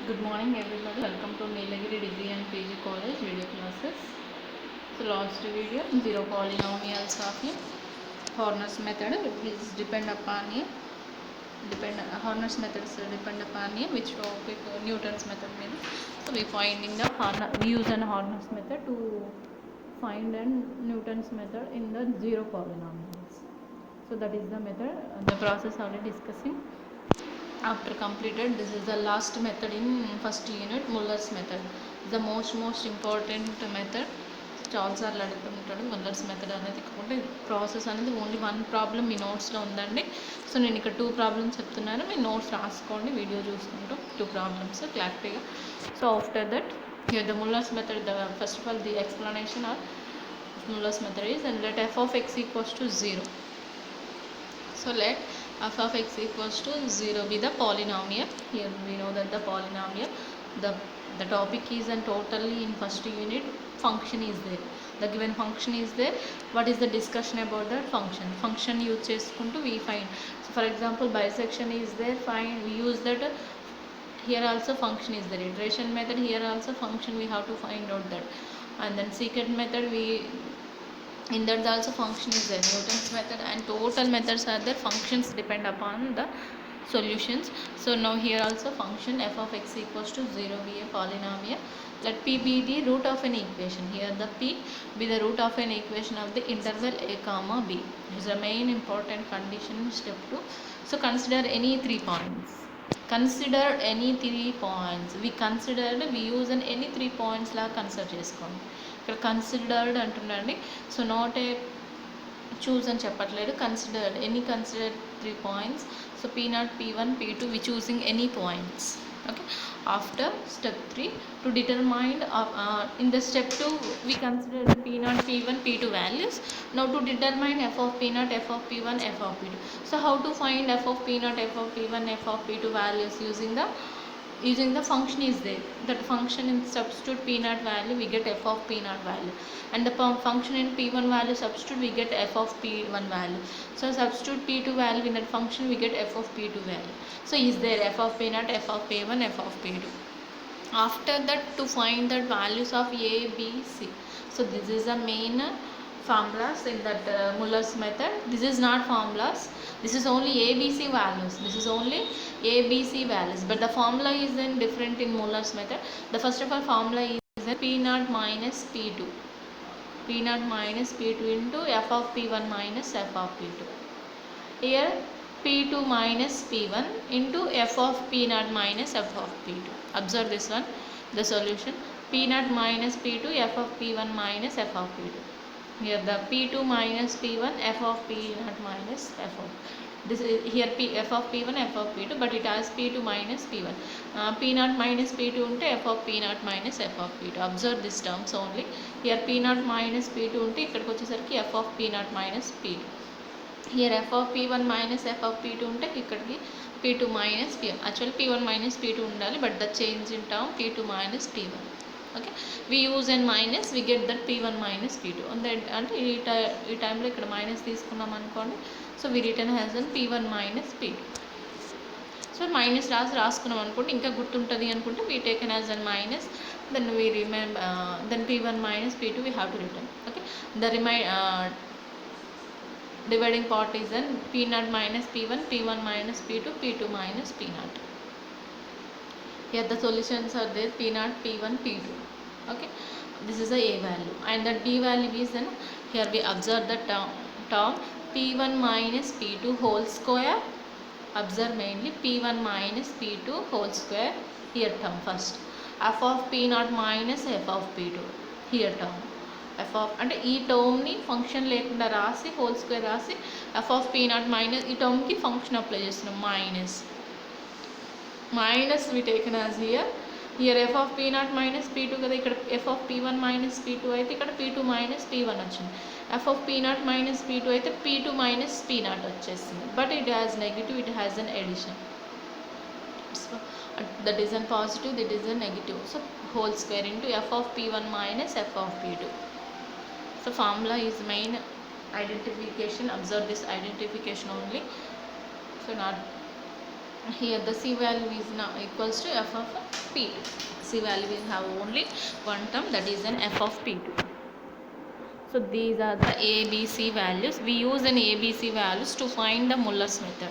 Good morning everybody. Welcome to Nilagiri Degree and PG College video classes. So last video zero polynomials of a Horner's method is depend upon a Horner's methods depend upon a which topic Newton's method means. So we use an Horner's method to find an Newton's method in the zero polynomials. So that is the method. The process already discussing. After completed, this is the last method in first unit, Muller's method. The most important method. చాలాసార్లు అడుగుతుంటాడు Muller's method అనేది. కాకపోతే process అనేది only one problem మీ నోట్స్లో ఉందండి. So నేను ఇక్కడ 2 problems చెప్తున్నాను, మీ notes రాసుకోండి video చూసుకుంటూ 2 ప్రాబ్లమ్స్ క్లారిటీగా. So after that here the Muller's method, the first of all the explanation of Muller's method is and let f of x equals to 0. So let f of x equals to 0 be the polynomial. Here we know that the polynomial, the topic is and totally in first unit function is there. The given function is there. What is the discussion about that function? Function use cheskuntu we find. So for example bisection is there, find we use that. Here also function is there. Iteration method, here also function we have to find out that. And then secant method, we in that also function is there. Newton's method and total methods are there. Functions depend upon the solutions. So now here also function f of x equals to 0 be a polynomial. Let p be the root of an equation. Here the p be the root of an equation of the interval a comma b. This is a main important condition in step 2. So consider any 3 points. Consider any 3 points. We use an any 3 points la consider చేసుకోండి. ఇక్కడ considered అంటున్నాండి. So not a చూస్ అని చెప్పట్లేదు, considered any considered 3 points. So p0 p1 p2 we choosing any points. Okay, after step 3 to determine in the step 2 we consider the p0 p1 p2 values. Now to determine f of p0 f of p1 f of p2. So how to find f of p0 f of p1 f of p2 values? Using the function is there. That function in substitute p0 value we get f of p0 value, and the function in p1 value substitute we get f of p1 value. So substitute p2 value in that function we get f of p2 value. So is there f of p0 f of p1 f of p2. After that to find the values of a b c. So this is the main formulas in that Muller's method. This is not formulas, this is only ABC values. This is only ABC values, but the formula is then different in Muller's method. The first of all formula is p0 minus p2, p0 minus p2 into f of p1 minus f of p2. Here p2 minus p1 into f of p0 minus f of p2. Observe this one, the solution p0 minus p2 f of p1 minus f of p2. Here the p2 minus p1 f of p0 minus f of this is here f of p1 f of p2, but it has p2 minus p1. p0 minus p2 unte f of p0 minus f of p2. Observe this terms only. Here p0 minus p2 unte ikkadiki vachesariki f of p0 minus p2. Here f of p1 minus f of p2 unte ikkadiki p2 minus p1. Actually p1 minus p2 undali, but the change in term p2 minus p1. Okay, we use n minus, we get that p1 minus p2. అంటే ఈ టైంలో ఇక్కడ minus తీసుకున్నాం అనుకోండి. So we written as an p1 minus p2. So minus రాసుకున్నాం అనుకోండి, ఇంకా గుర్తుంటుంది అనుకుంటే we taken as an minus, then we remember then p1 minus p2 we have to return. Okay, the dividing part is then p0 minus p1 p1 minus p2 p2 minus p0. Here the solutions are there, p0 p1 p2. Okay, this is the a value, and the b value is then here we observe the term p1 minus p2 whole square. Observe mainly p1 minus p2 whole square. Here term first f of p0 minus f of p2. Here term f of అంటే ఈ టర్మ్ని function లేకుండా రాసి whole square రాసి f of p0 minus ఈ టర్మ్కి function apply చేస్తున్నాం. Minus we taken as here f of p0 minus p2 కదా, ఇక్కడ f of p1 minus p2 అయితే ఇక్కడ p2 minus p1 వచ్చింది. f of p0 minus p2 అయితే p2 minus p0 వచ్చేసింది, but it has negative, it has an addition. So that is a positive, that is a negative. So whole square into f of p1 minus f of p2. So formula is main identification. Observe this identification only. So not Here the C value is now equals to f of P2. C value will have only one term, that is an f of P2. So these are the A, B, C values. We use an A, B, C values to find the Muller's method.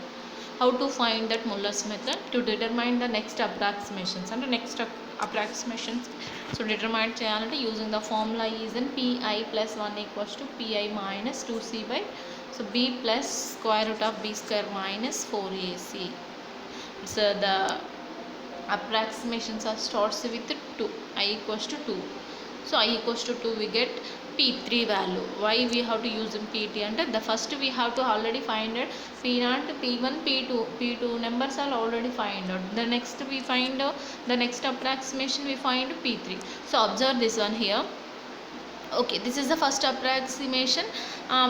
How to find that Muller's method? To determine the next approximations and the next approximations. So determine cheyalante using the formula is in Pi plus 1 equals to Pi minus 2C by, so B plus square root of B square minus 4AC. So the approximations are starts with 2, I equals to 2. So I equals to 2 we get P3 value. Why we have to use in PT? And the first we have to already find it P0, P1, P2. P2 numbers are already find out. The next we find the next approximation we find P3. So observe this one here. Okay, this is the first approximation.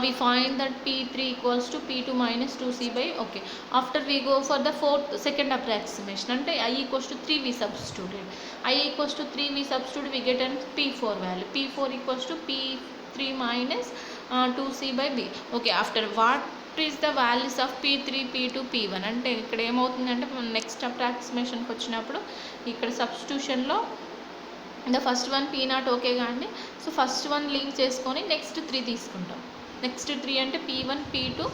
We find that P3 equals to P2 minus 2C by, okay. After we go for the second approximation, and I equals to 3 we substituted. I equals to 3 we substitute, we get an P4 value. P4 equals to P3 minus 2C by B. Okay, after what is the values of P3, P2, P1 అంటే ఇక్కడ ఏమవుతుందంటే మనం next అప్రాక్సిమేషన్కి వచ్చినప్పుడు ఇక్కడ సబ్స్టిట్యూషన్లో the first one P0 okay కానీ, so first one leave చేసుకొని నెక్స్ట్ 3 తీసుకుంటాం. నెక్స్ట్ 3 అంటే P1, P2,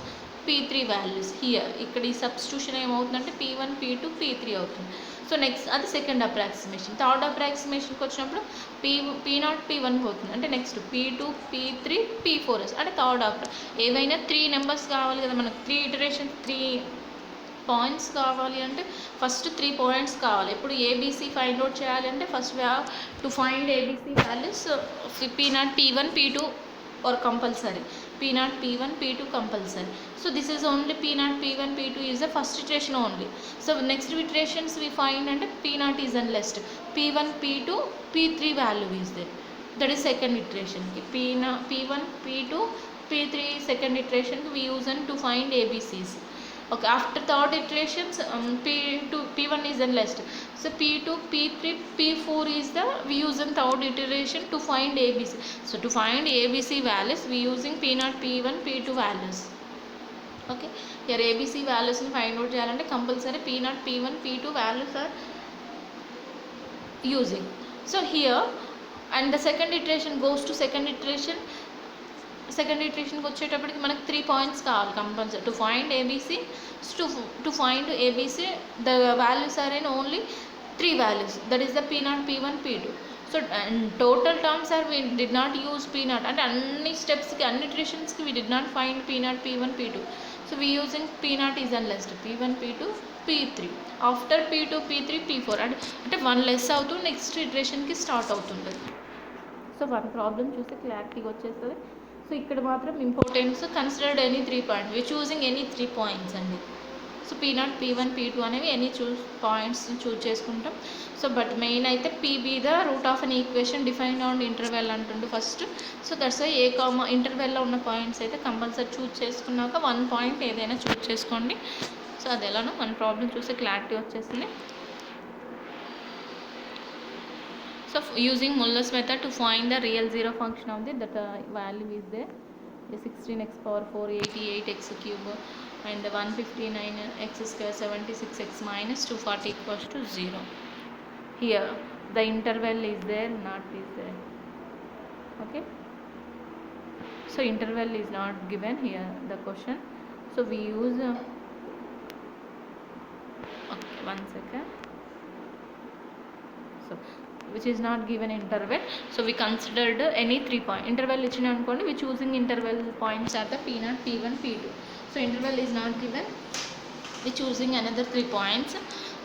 P3 values here. ఇక్కడ ఈ సబ్స్టిట్యూషన్ ఏమవుతుందంటే P1, P2, P3 అవుతుంది. సో నెక్స్ట్ అది సెకండ్ అప్రాక్సిమేషన్. థర్డ్ అప్రాక్సిమేషన్కి వచ్చినప్పుడు P0, P1 పోతుంది. అంటే నెక్స్ట్ P2, P3, P4 అంటే థర్డ్ ఏవైనా 3 నెంబర్స్ కావాలి కదా మనకు, 3 ఇటరేషన్ 3 పాయింట్స్ కావాలి అంటే ఫస్ట్ 3 పాయింట్స్ కావాలి. ఇప్పుడు ఏబీసీ ఫైండ్ అవుట్ చేయాలి అంటే first we have to find ABC values P0, P1, P2 or compulsory. P0, P1, P2 compulsory. So this is only P0, P1, P2 is the first iteration only. So next iterations we find and P0 is unless P1, P2, P3 value is there. That is second iteration. P1, P2, P3 second iteration we use and to find ABCs. Okay, after third iterations P2, P1 is unless. So P2, P3, P4 is the we use in third iteration to find ABC. So to find ABC values we using P0, P1, P2 values. Okay, here ABC values ni find out cheyalante compulsory P0, P1, P2 values are using. So here and the second iteration goes to second iteration. Second ఇటరేషన్కి వచ్చేటప్పటికి మనకు 3 points కావాలి compulsory to find ABC. To find ABC the values are in only 3 values, that is the P0, P1, P2. So total terms are we did not use P0 అంటే అన్ని స్టెప్స్కి అన్ని ఇటరేషన్స్కి we did not find P0, P1, P2. So we using P0 is అన్లెస్డ్ P1, P2, P3. After P2, P3, P4 అంటే 1 less అవుతూ next ఇటరేషన్కి start అవుతుంది. So 1 problem చూస్తే క్లారిటీగా వచ్చేస్తుంది. సో ఇక్కడ మాత్రం importance considered any 3 points, we choosing any 3 points అండి. సో P0, P1, P2 అనేవి ఎనీ పాయింట్స్ చూస్ చేసుకుంటాం. సో బట్ మెయిన్ అయితే P be the root of an equation define on interval అంటుండు first. So that's why A comma ఇంటర్వెల్లో ఉన్న points అయితే compulsory చూస్ చేసుకున్నాక 1 పాయింట్ ఏదైనా చూస్ చేసుకోండి. సో అది ఎలానో మన ప్రాబ్లం చూస్తే క్లారిటీ వచ్చేసింది. So using Muller's method to find the real zero function of that value is there 16x power 4, 88x cube and 159x square 76x minus 240 equals to 0. Here the interval is there, not is there. Okay, so interval is not given here the question. So we use okay, 1 second. So which is not given interval, so we considered any 3 point interval ichina anukondi, we choosing interval points are the P0, P1, P2. So interval is not given, we choosing another 3 points.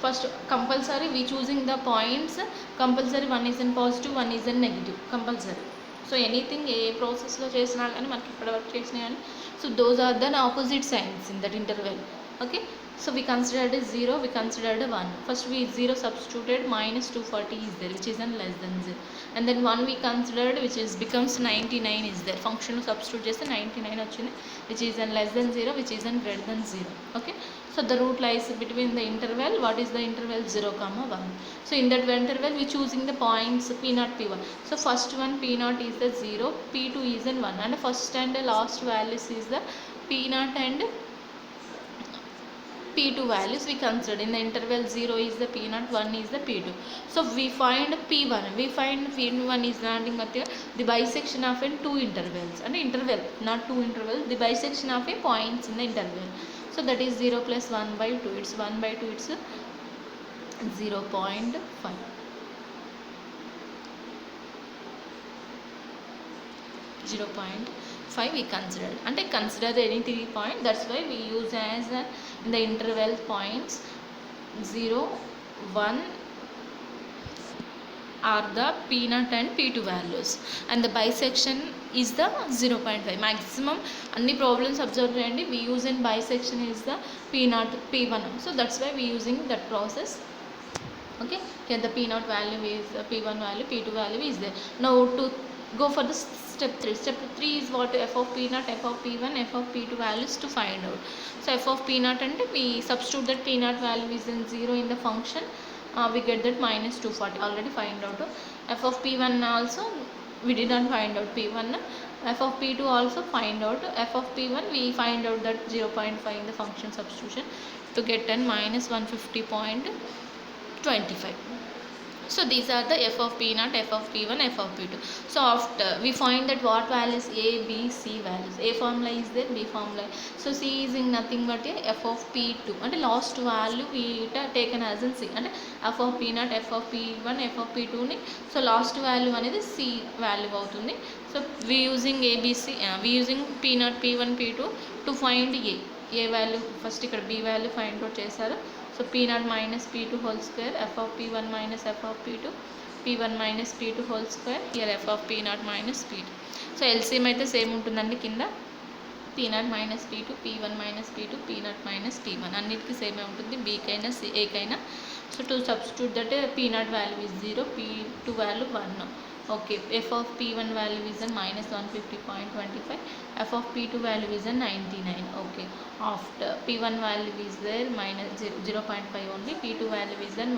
First compulsory we choosing the points compulsory, one is in positive, one is in negative compulsory. So anything a process lo chesina gaani manaki ippadi varaku chesina gaani, so those are the opposite signs in that interval. Okay, so we considered 0, we considered 1. First we 0 substituted, minus 240 is there which is in less than 0, and then 1 we considered which is becomes 99 is there, function substitute cheste 99 ochindi which is in less than 0, which is in greater than 0. Okay, so the root lies between the interval, what is the interval 0, 1. So in that interval we choosing the points P0, P1. So first one P0 is the 0, P2 is in 1, and first and last values is the P0 and P2 values we consider. In the interval 0 is the P0, 1 is the P2. So we find P1. We find P1 is nothing but the bisection of in two intervals. And interval, not two intervals, the bisection of a points in the interval. So that is 0 plus 1 by 2. It's 1 by 2. It's 0.5. 0.5 we consider, and I consider any 3 point. That's why we use as in the interval points 0, 1 are the P0 and P2 values, and the bisection is the 0.5. maximum any problems observed cheyandi, we use in bisection is the P0, P1. So that's why we using that process. Okay, here the P0 value is P1 value, P2 value is there. Now to go for the step 3. Step 3 is what? F of P0, F of P1, F of P2 values to find out. So F of P0 and we substitute that P0 value is in 0 in the function. We get that minus 240. Already find out. F of P1 also we did not find out P1. F of P2 also find out. F of P1 we find out that 0.5 in the function substitution to get an minus 150.25. So these are the F of P0, F of P1, F of P2. So after we find that what values A, B, C values. A formula is there, B formula. So C is in nothing but a F of P2. And the last value we taken as in C. And F of P0, F of P1, F of P2 ni. So last value అనేది C value అవుతుంది. So we using A, B, C. We using P0, P1, P2 to find A. A value first ఇక్కడ B value find out చేశారు. So P0 minus P2 whole square, F of P1 minus F of P2, P1 minus P2 whole square, here F of P0 minus P2. So LCM అయితే same ఉంటుందండి కింద P0 minus P2, P1 minus P2, P0 minus P1 అన్నిటికీ సేమే ఉంటుంది, B కైనా A కైనా. So to substitute that P0 value is 0, P2 value 1. Okay, F of P1 value is a minus 150.25, F of P2 value is a 99. Okay, after P1 value is there minus 0.5 only, P2 value is then 1.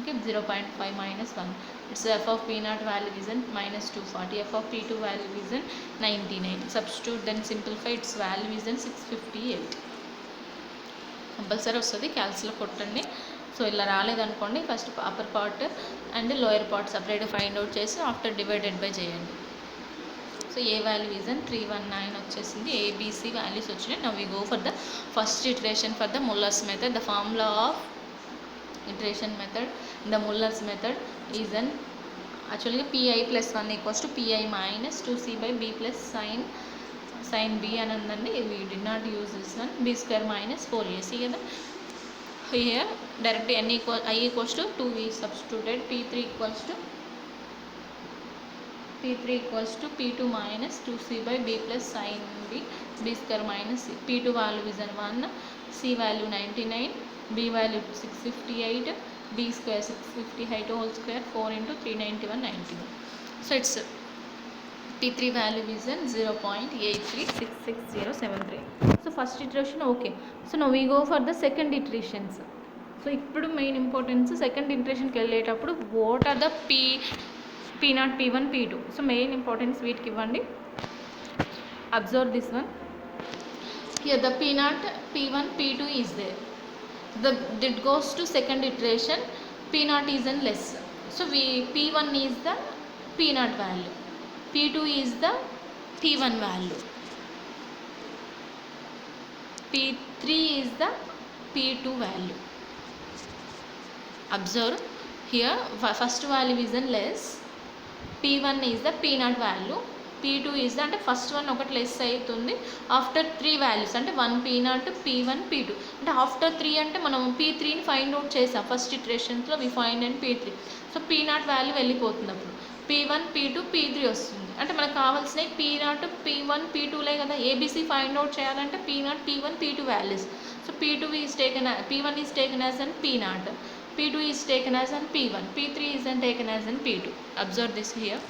Okay, 0.5 minus 1. It's F of P0 value is in minus 240, F of P2 value is in 99. Substitute then simplify, its value is in 658. Compulsory వస్తుంది, క్యాల్సిలో కొట్టండి. So ఇలా రాలేదనుకోండి first upper part and lower part separate find out చేసి after divided by చేయండి. So A value is అని 319 వచ్చేసింది. ABC values వచ్చినాయి. Now we go for the first iteration for the Muller's method. The formula of iteration method the Muller's method is an యాక్చువల్గా pi plus 1 equals to pi minus 2c by B plus sign B అని ఉందండి. We do not use this one. B square minus 4ac కదా. Here directly n equal I equals to 2 we substituted. P3 equals to P2 minus 2c by b plus sin b, b square minus c. P2 value is 1, c value 99, b value 658, b square 658 whole square, 4 into 391 91. So it's P3 value is 0.836673. So first iteration okay. So now we go for the second iterations. So ఇప్పుడు main importance second ఇటరేషన్కి వెళ్ళేటప్పుడు what are the P0, P1, P2. So main importance వీటికి ఇవ్వండి. Observe this one. Here the P0, P1, P2 is there. It goes to second iteration. P0 is in less. So P1 is the P0 value. P2 is the P1 value. P3 is the P2 value. Observe here, first value is in less. P1 is the P0 value. P2 is the అంటే first one ఒకటి less అవుతుంది. After 3 values అంటే 1 P0, P1, P2 అంటే after 3 అంటే మనం P3ని find out చేసాం first ఇటరేషన్స్లో. We find and P3. So P0 value వెళ్ళిపోతుంది. అప్పుడు P1, P2, P3 వస్తుంది. అంటే మనకు కావాల్సినవి P0, P1, P2లే కదా. ఏబిసి ఫైండ్ అవుట్ చేయాలంటే P0, P1, P2 values. So P2 is taken, P1 is taken as an P0, P2 is taken as an P1, P3 is taken as an P2. Observe this here.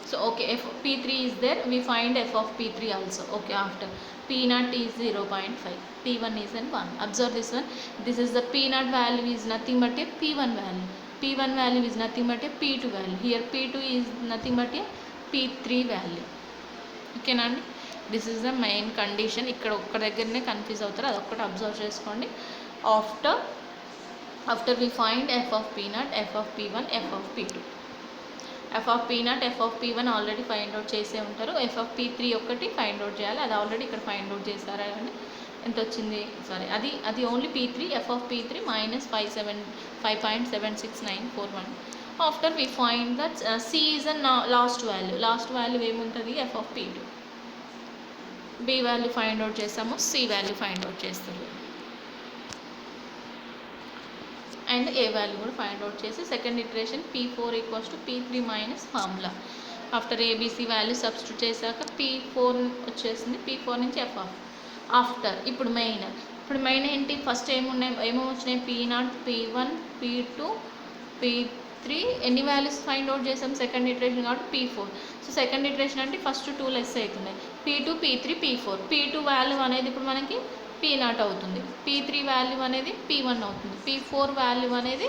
So okay, if P3 is there, we find f of P3 also. Okay, after P0 is 0.5, P1 is 1. Observe this one. This is the P0 value is nothing but a P1 value. P1 value is nothing but a P2 value. Here P2 is nothing but a P3 value. Okay, nandi. This is the main condition. ఇక్కడ ఒక్క దగ్గరనే confuse అవుతారు, అదొక్కటి observe చేసుకోండి. After we find F of P naught, F of P one, F of P two. F of P naught, F of P one already find out చేసే ఉంటారు. F of పీ3 ఒకటి find out చేయాలి, అది ఆల్రెడీ ఇక్కడ ఫైండ్ అవుట్ చేశారా అండి. ఎంత వచ్చింది, సారీ అది only పీ3. F of పీ3 -5.76941. After we find that C is a last value ఏముంటుంది, F of పీ2. B value find out చేస్తాము, సి వాల్యూ ఫైండ్ అవుట్ చేస్తారు, అండ్ ఏ వాల్యూ కూడా ఫైండ్ అవుట్ చేసి second iteration P4 = P3 minus formula. After ABC value substitute చేశాక P4 వచ్చేసింది. P4 నుంచి F after ఇప్పుడు main ఏంటి, ఫస్ట్ ఏమో వచ్చినాయి, P0, P1, P2, P3. ఎన్ని వాల్యూస్ ఫైండ్ అవుట్ చేసాం సెకండ్ ఇటరేషన్ కాబట్టి P4. సో సెకండ్ ఇటరేషన్ అంటే ఫస్ట్ 2 లెస్ అవుతున్నాయి, P2, P3, P4. P2 value అనేది ఇప్పుడు మనకి P0 అవుతుంది, P3 వాల్యూ అనేది P1 అవుతుంది, P4 వాల్యూ అనేది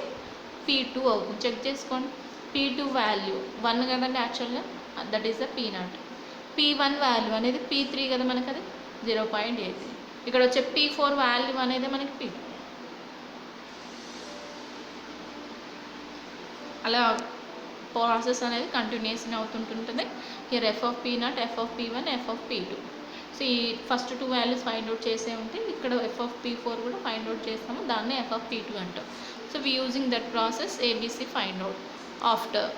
P2 అవుతుంది. చెక్ చేసుకోండి, P2 వాల్యూ 1 కదండి యాక్చువల్గా, that is the P0. P1 value అనేది P3 కదా మనకి, అది 0.83. ఇక్కడ వచ్చే P4 వాల్యూ అనేది మనకి P2. అలా ప్రాసెస్ అనేది కంటిన్యూషన్ అవుతుంటుంది. Here F of P0, F of P1, F of P2. So ఈ ఫస్ట్ 2 వాల్యూస్ ఫైండ్ అవుట్ చేసే ఉంటే ఇక్కడ ఎఫ్ ఆఫ్ P4 కూడా ఫైండ్ అవుట్ చేస్తాము, దాన్ని ఎఫ్ ఆఫ్ P2 అంటాం. So we using that process ABC find out after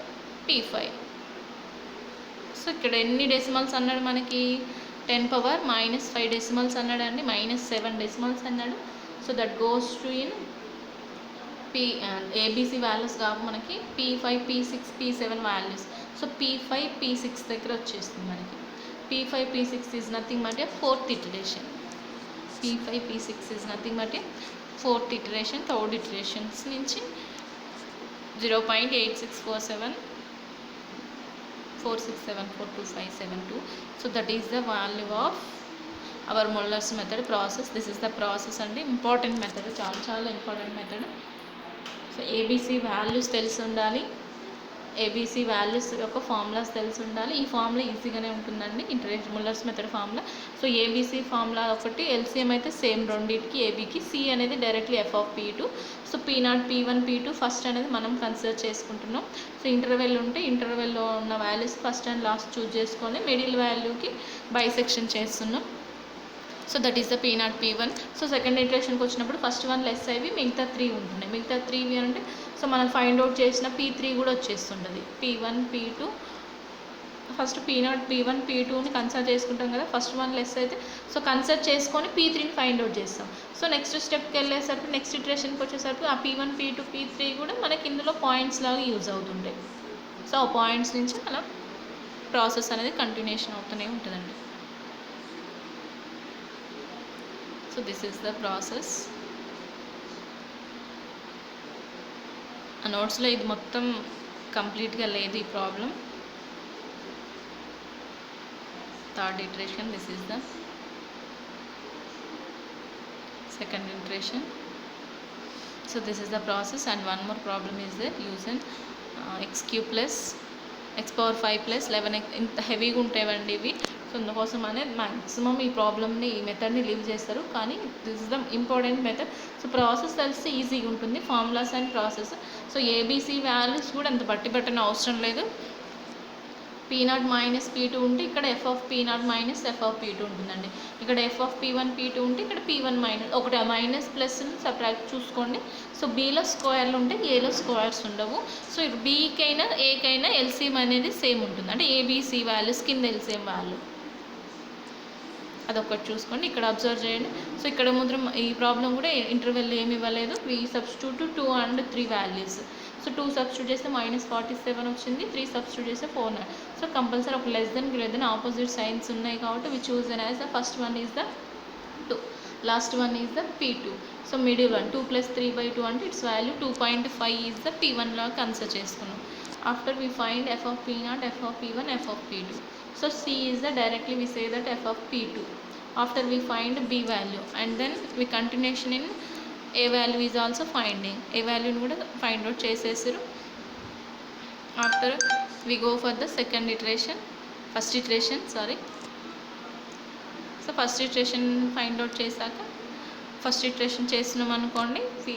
P5. So ఇక్కడ ఎన్ని డెసిమల్స్ అన్నాడు మనకి, 10⁻⁻5 డెసిమల్స్ అన్నాడు అండి, -7 డెసిమల్స్ అన్నాడు. So that goes to in ABC values కావు మనకి, P5, P6, P7 values. So P5, P6 దగ్గర వచ్చేస్తుంది మనకి. P5, P6 is nothing but a fourth iteration. P5, P6 is nothing but a fourth iteration, third iterations నుంచి 0.864746742572. So that is the value of our Muller's method process. This is the process and important method, చాలా important method. So ABC values తెలిసి ఉండాలి, ABC values యొక్క formulas తెలిసి ఉండాలి. ఈ formula ఈజీగానే ఉంటుందండి, Muller's method formula. So ABC formula ఒకటి, ఎల్సిఎం అయితే సేమ్ రెండింటికి, ఏబీకి. సి అనేది డైరెక్ట్లీ F of P2. So P0, P1, P2 first అనేది మనం కన్సిడర్ చేసుకుంటున్నాం. సో ఇంటర్వెల్ ఉంటే ఇంటర్వెల్లో ఉన్న values first and last choose చేసుకొని మిడిల్ వాల్యూకి బైసెక్షన్ చేస్తున్నాం. So that is the P0, P1. So second ఇటరేషన్కి వచ్చినప్పుడు ఫస్ట్ 1 లెస్ అయ్యి మిగతా 3 ఉంటున్నాయి. మిగతా 3 అంటే సో మనం ఫైండ్ అవుట్ చేసిన P3 కూడా వచ్చేస్తుంటుంది. P1, P2, first P0, P1, P2ని consider చేసుకుంటాం కదా, ఫస్ట్ 1 లెస్ అయితే సో కన్సిడర్ చేసుకొని P3ని ఫైండ్ అవుట్ చేస్తాం. సో నెక్స్ట్ స్టెప్కి వెళ్ళేసరికి, నెక్స్ట్ ఇటరేషన్కి వచ్చేసరికి ఆ P1, P2, P3 కూడా మనకి ఇందులో పాయింట్స్ లాగా యూజ్ అవుతుంటాయి. సో ఆ పాయింట్స్ నుంచి మనం ప్రాసెస్ అనేది కంటిన్యూషన్ అవుతూనే ఉంటుందండి. So this is the process. ఆ నోట్స్లో ఇది మొత్తం కంప్లీట్గా లేదు ఈ problem. Third iteration, this is the second iteration. So this is the process. And one more problem is that use in x³ + x⁴ + 11x. ఇంత హెవీగా ఉంటాయండి ఇవి. సో అందుకోసం అనేది మ్యాక్సిమం ఈ ప్రాబ్లమ్ని, ఈ మెథడ్ని లీవ్ చేస్తారు, కానీ this is the important method. So process తెలిస్తే ఈజీగా ఉంటుంది, formulas and process. So ABC values కూడా అంత బట్టి అవసరం లేదు. P0 మైనస్ P2 ఉంటే ఇక్కడ F of P0 minus F of P2 ఉంటుందండి. ఇక్కడ ఎఫ్ ఆఫ్ P1, P2 ఉంటే ఇక్కడ P1 మైనస్ ఒకటి మైనస్ ప్లస్ని సబ్ట్రాక్ట్ చూసుకోండి. సో బీలో స్క్వేర్లు ఉంటే ఏలో స్క్వేర్స్ ఉండవు. సో బీకైనా ఏకైనా ఎల్సిఎం అనేది సేమ్ ఉంటుంది, అంటే ఏబీసీ వాల్యూస్ కింద ఎల్సిఎం వాల్యూ అదొకటి చూసుకోండి. ఇక్కడ అబ్జర్వ్ చేయండి. సో ఇక్కడ ముందు ఈ ప్రాబ్లం కూడా ఇంటర్వెల్ ఏమి ఇవ్వలేదు. We substitute 2 and 3 values. So 2 substitute చేస్తే -47 వచ్చింది, 3 సబ్స్టిట్యూట్ చేస్తే 4. సో కంపల్సరీ ఒక less than greater than opposite signs ఉన్నాయి కాబట్టి we choose then as the first one is the 2, last one is the P2. So middle one 2 + 3/2 అంటే it's value 2.5 is the P1 లాగా consider చేసుకున్నాం. After we find F of P0, F of P1, F of P2. So C is the directly we say that f of P2. After we find B value and then we continuation in A value is also finding. A value kuda find out chesesaru. After we go for the second iteration, first iteration sorry. So first iteration find out చేశాక first iteration చేసినాం అనుకోండి, P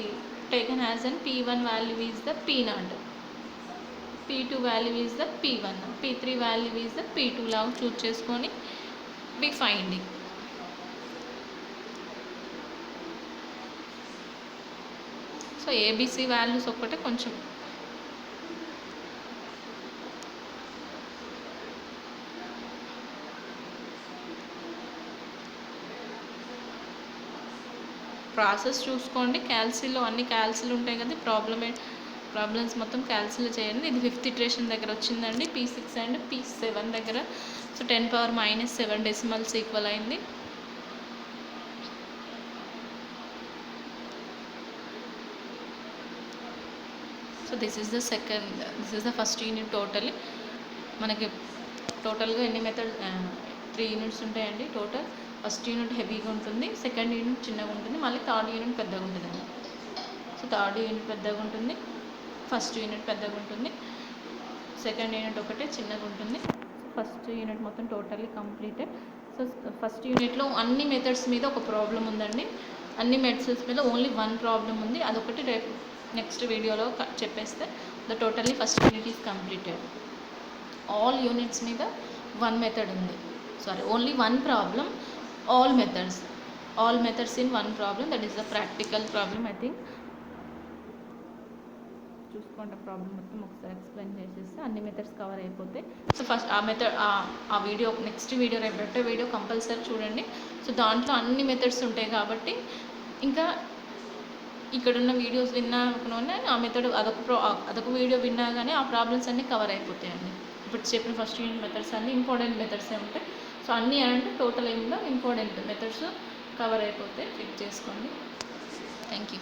taken as an P1 value is the P0, P2 value is the P1, P3 value is the P2 లాగా choose చేసుకొని B finding. So ABC values ఒక్కటే కొంచెం process చూసుకోండి. క్యాల్సీలో అన్ని క్యాల్సీలు ఉంటాయి కదా, ప్రాబ్లమ్స్ మొత్తం క్యాల్సీలో చేయండి. ఇది 5th ఇటరేషన్ దగ్గర వచ్చిందండి, P6 అండ్ P7 దగ్గర. సో 10⁻⁻7 డెసిమల్స్ ఈక్వల్ అయింది. So this is the first unit. Totally మనకి టోటల్గా ఎన్ని మెథడ్ 3 యూనిట్స్ ఉంటాయండి టోటల్. ఫస్ట్ యూనిట్ హెవీగా ఉంటుంది, సెకండ్ యూనిట్ చిన్నగా ఉంటుంది, మళ్ళీ థర్డ్ యూనిట్ పెద్దగా ఉంటుందండి. సో థర్డ్ యూనిట్ పెద్దగా ఉంటుంది, ఫస్ట్ యూనిట్ పెద్దగా ఉంటుంది, సెకండ్ యూనిట్ ఒకటే చిన్నగా ఉంటుంది. ఫస్ట్ యూనిట్ మొత్తం టోటల్లీ కంప్లీటెడ్. సో ఫస్ట్ యూనిట్లో అన్ని మెథడ్స్ మీద ఒక ప్రాబ్లం ఉందండి, అన్ని మెథడ్స్ మీద ఓన్లీ 1 ప్రాబ్లం ఉంది. అదొకటి రేపు నెక్స్ట్ వీడియోలో చెప్పేస్తే the totally first unit is completed. All units మీద 1 మెథడ్ ఉంది, only 1 problem, all methods in 1 problem, that is the practical problem. I think చూసుకోండి ప్రాబ్లం మొత్తం ఒకసారి ఎక్స్ప్లెయిన్ చేసేస్తే అన్ని మెథడ్స్ కవర్ అయిపోతాయి. సో ఫస్ట్ ఆ మెథడ్ ఆ వీడియో నెక్స్ట్ వీడియో రేపు పెట్టే వీడియో కంపల్సరీ చూడండి. సో దాంట్లో అన్ని మెథడ్స్ ఉంటాయి కాబట్టి ఇంకా ఇక్కడున్న వీడియోస్ విన్నాకనే ఆ మెథడ్ అదొక వీడియో విన్నా కానీ ఆ ప్రాబ్లమ్స్ అన్నీ కవర్ అయిపోతాయండి. ఇప్పుడు చెప్పిన ఫస్ట్ యూనిట్ మెథడ్స్ అన్నీ ఇంపార్టెంట్ మెథడ్సే ఉంటాయి. సో అన్నీ అంటే టోటల్ ఏమిలో ఇంపార్టెంట్ మెథడ్స్ కవర్ అయిపోతే చెక్ చేసుకోండి. Thank you.